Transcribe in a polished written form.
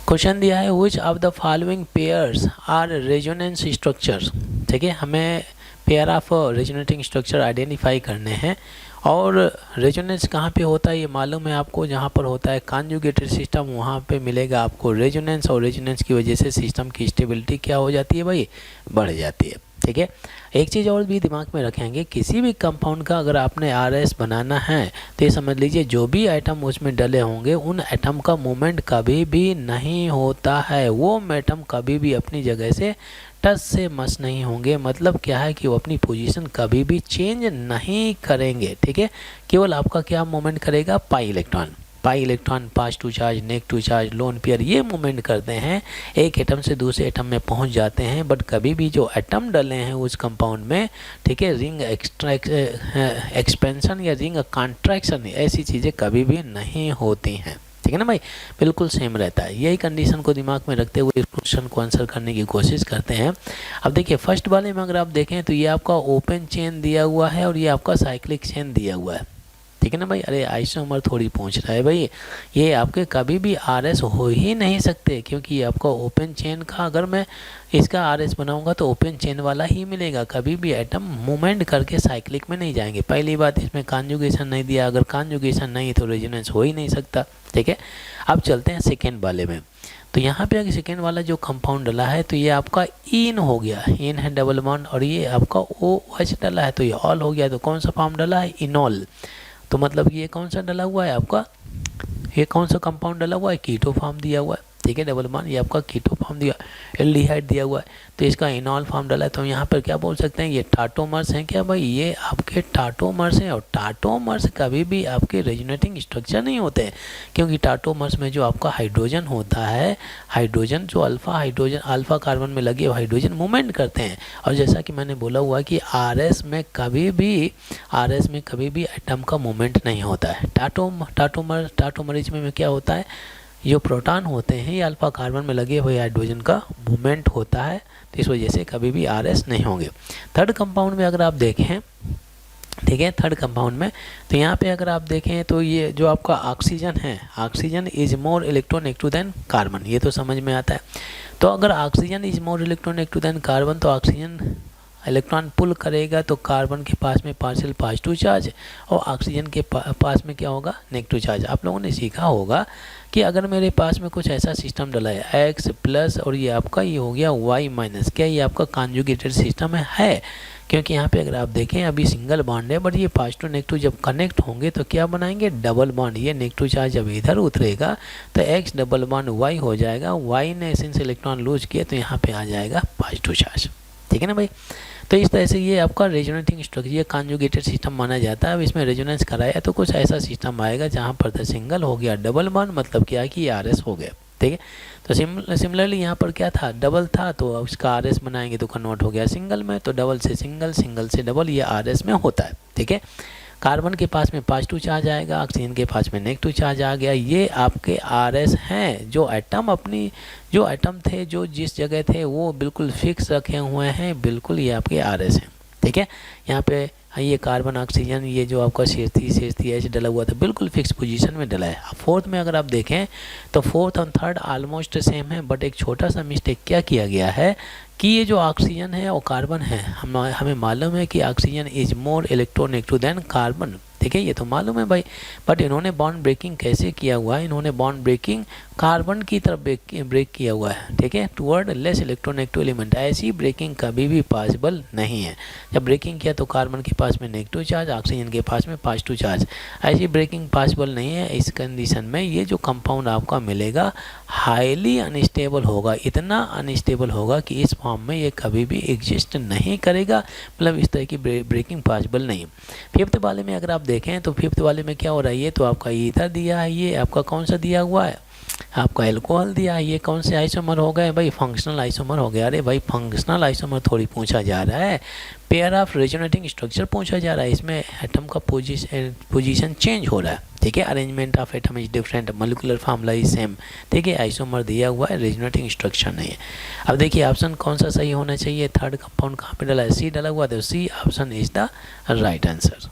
Question दिया है which of the following pairs R resonance structures. ठीक है, हमें pair of resonating structure identify करने हैं। और रेजोनेंस कहाँ पे होता है ये मालूम है आपको, जहाँ पर होता है कॉन्जुगेटेड सिस्टम वहाँ पे मिलेगा आपको रेजोनेंस, और रेजोनेंस की वजह से सिस्टम की स्टेबिलिटी क्या हो जाती है भाई, बढ़ जाती है। ठीक है, एक चीज़ और भी दिमाग में रखेंगे, किसी भी कंपाउंड का अगर आपने आरएस बनाना है तो ये समझ लीजिए जो भी आइटम उसमें डले होंगे उन एटम का मूवमेंट कभी भी नहीं होता है। वो एटम कभी भी अपनी जगह से टच से मस नहीं होंगे। मतलब क्या है कि वो अपनी पोजीशन कभी भी चेंज नहीं करेंगे। ठीक है, केवल आपका क्या मूवमेंट करेगा, pi electron positive charge, negative charge, lone pair, ये मूवमेंट करते हैं, एक एटम से दूसरे एटम में पहुंच जाते हैं। बट कभी भी जो एटम डले हैं उस कंपाउंड में, ठीक है, रिंग एक्सपेंशन या रिंग कॉन्ट्रैक्शन, ऐसी चीज़ें कभी भी नहीं होती हैं। ठीक है ना भाई, बिल्कुल सेम रहता है। यही कंडीशन को दिमाग में रखते हुए इस क्वेश्चन को आंसर करने की कोशिश करते हैं। अब देखिए फर्स्ट वाले में अगर आप देखें तो ये आपका ओपन चेन दिया हुआ है और ये आपका साइक्लिक चेन दिया हुआ है। ठीक है ना भाई, अरे आइसोमर थोड़ी पूछ रहा है भाई, ये आपके कभी भी आरएस हो ही नहीं सकते, क्योंकि ये आपका ओपन चेन का, अगर मैं इसका आरएस बनाऊंगा तो ओपन चेन वाला ही मिलेगा। कभी भी एटम मूवमेंट करके साइक्लिक में नहीं जाएंगे। पहली बात, इसमें कॉन्जुगेशन नहीं दिया, अगर कॉन्जुगेशन नहीं तो रेजोनेंस हो ही नहीं सकता। ठीक है, अब चलते हैं सेकेंड वाले में। तो यहाँ पे अगर सेकेंड वाला जो कंपाउंड डला है तो ये आपका इन हो गया, इन है डबल बॉन्ड, और ये आपका OH डला है तो ये ऑल हो गया। तो कौन सा फॉर्म डला है, इनॉल। तो मतलब ये कौन सा डला हुआ है आपका, ये कौन सा कंपाउंड डला हुआ है, कीटो फॉर्म दिया हुआ है। ठीक है, डबल बॉन्ड, ये आपका कीटो फॉर्म दिया, एल्डिहाइड दिया हुआ है, तो इसका इनॉल फॉर्म डला है। तो यहाँ पर क्या बोल सकते हैं, ये टाटोमर्स हैं क्या भाई, ये आपके टाटोमर्स हैं। और टाटोमर्स कभी भी आपके रेजोनेटिंग स्ट्रक्चर नहीं होते हैं, क्योंकि टाटोमर्स में जो आपका हाइड्रोजन होता है, हाइड्रोजन जो अल्फा कार्बन में लगे हाइड्रोजन मूवमेंट करते हैं। और जैसा कि मैंने बोला हुआ कि आरएस में कभी भी एटम का मूवमेंट नहीं होता है। टाटोमरिज्म में क्या होता है, जो प्रोटॉन होते हैं ये अल्फा कार्बन में लगे हुए हाइड्रोजन का मूवमेंट होता है, तो इस वजह से कभी भी आरएस नहीं होंगे। थर्ड कंपाउंड में अगर आप देखें, ठीक है, थर्ड कंपाउंड में तो यहाँ पे अगर आप देखें तो ये जो आपका ऑक्सीजन है, oxygen is more electronegative than carbon, ये तो समझ में आता है। तो अगर oxygen is more electronegative than carbon, तो ऑक्सीजन इलेक्ट्रॉन पुल करेगा तो कार्बन के पास में पार्शियल पॉजिटिव चार्ज और ऑक्सीजन के पास में क्या होगा, नेगेटिव चार्ज। आप लोगों ने सीखा होगा कि अगर मेरे पास में कुछ ऐसा सिस्टम डला है X प्लस और ये आपका ये हो गया Y माइनस, क्या ये आपका कॉन्जुगेटेड सिस्टम है? क्योंकि यहाँ पे अगर आप देखें अभी सिंगल बॉन्ड है, बट ये पॉजिटिव नेगेटिव जब कनेक्ट होंगे तो क्या बनाएंगे, डबल बॉन्ड। ये नेगेटिव चार्ज जब इधर उतरेगा तो X डबल बॉन्ड Y हो जाएगा, Y ने एसेंस इलेक्ट्रॉन लूज किया तो यहाँ पे आ जाएगा पॉजिटिव चार्ज। ठीक है ना भाई, तो इस तरह से ये आपका रेजोनेटिंग स्ट्रक्चर, ये कॉन्जुगेटेड सिस्टम माना जाता है। अब इसमें रेजोनेंस कराया तो कुछ ऐसा सिस्टम आएगा जहाँ पर सिंगल हो गया डबल बॉन्ड, मतलब क्या है कि ये आरएस हो गया। ठीक है, तो सिमिलरली यहाँ पर क्या था, डबल था तो अब इसका आरएस बनाएंगे तो कन्वर्ट हो गया सिंगल में, तो डबल से सिंगल, सिंगल से डबल, ये आरएस में होता है। ठीक है, कार्बन के पास में पॉजिटिव चार्ज आएगा, ऑक्सीजन के पास में नेगेटिव चार्ज आ गया। ये आपके आरएस हैं। जो एटम थे जो जिस जगह थे वो बिल्कुल फिक्स रखे हुए हैं, बिल्कुल ये आपके आरएस हैं। ठीक है, यहाँ पे ये कार्बन ऑक्सीजन, ये जो आपका CH3 H डला हुआ था बिल्कुल फिक्स पोजीशन में डला है। अब फोर्थ में अगर आप देखें तो फोर्थ और थर्ड ऑलमोस्ट सेम है, बट एक छोटा सा मिस्टेक क्या किया गया है कि ये जो ऑक्सीजन है और कार्बन है, हमें मालूम है कि oxygen is more electronegative than carbon. ठीक है, ये तो मालूम है भाई, बट इन्होंने बॉन्ड ब्रेकिंग कैसे किया हुआ है, इन्होंने बॉन्ड ब्रेकिंग कार्बन की तरफ ब्रेक किया हुआ है। ठीक है, टुवर्ड लेस इलेक्ट्रोनेगेटिव एलिमेंट। ऐसी ब्रेकिंग कभी भी पॉसिबल नहीं है। जब ब्रेकिंग किया तो कार्बन के पास में नेगेटिव चार्ज, ऑक्सीजन के पास में पॉजिटिव चार्ज, ऐसी ब्रेकिंग पॉसिबल नहीं है। इस कंडीशन में ये जो कंपाउंड आपका मिलेगा हाईली अनस्टेबल होगा, इतना अनस्टेबल होगा कि इस फॉर्म में ये कभी भी एग्जिस्ट नहीं करेगा, मतलब इस तरह की ब्रेकिंग पॉसिबल नहीं। फिफ्थ वाले में अगर आप देखें तो फिफ्थ वाले में क्या हो रहा है, ये तो आपका ईथर दिया है, ये आपका कौन सा दिया हुआ है, आपका एल्कोहल दिया है। ये कौन से आइसोमर हो गए भाई, फंक्शनल आइसोमर हो गया। अरे भाई फंक्शनल आइसोमर थोड़ी पूछा जा रहा है, पेयर ऑफ रेजोनेटिंग स्ट्रक्चर पूछा जा रहा है। इसमें एटम का पोजीशन चेंज हो रहा है। ठीक है, arrangement of atom is different, molecular formula is same. ठीक है, आइसोमर दिया हुआ है, रेजोनेटिंग स्ट्रक्चर नहीं है। अब देखिए ऑप्शन कौन सा सही होना चाहिए, थर्ड कंपाउंड कहाँ पे डला है, C डला हुआ, तो C option is the right answer.